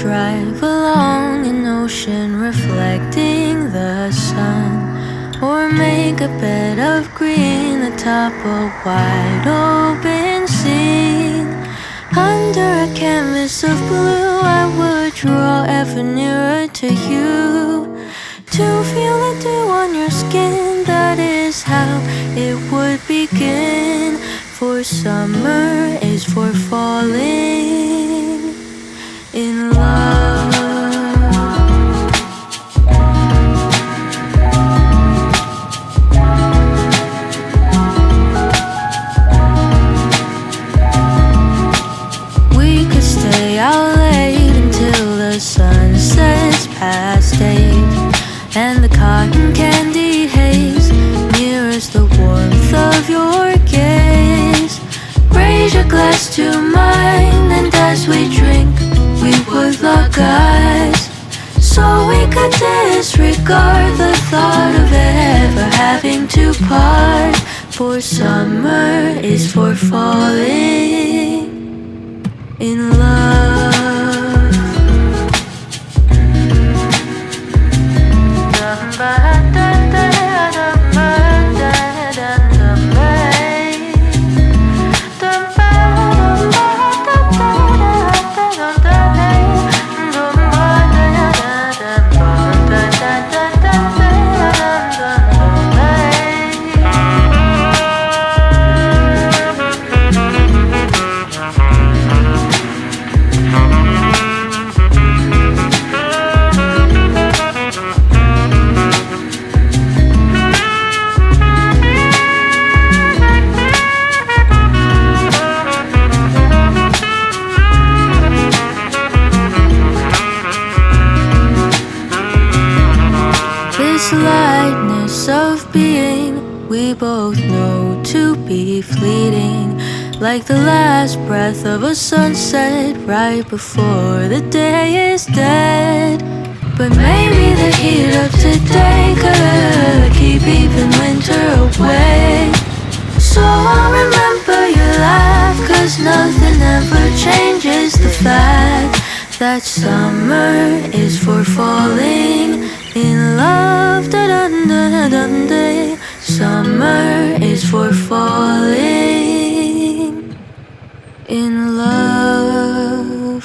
drive along an ocean reflecting the sun, or make a bed of green atop a wide open scene. Under a canvas of blue I would draw ever nearer to you, to feel the dew on your skin. That is how it would begin. For summer is for falling in love. We could stay out late until the sun sets past 8, and the cotton candy haze mirrors the warmth of your gaze. Raise your glass to mine, and as we drink, we would lock eyes, so we could disregard the thought of ever having to part. For summer is for falling in love. Lightness of being, we both know to be fleeting, like the last breath of a sunset right before the day is dead. But maybe the heat of today could keep even winter away. So I'll remember your laugh, 'cause nothing ever changes the fact that summer is for falling in love. Da-dun-da-dun-day. Summer is for falling in love.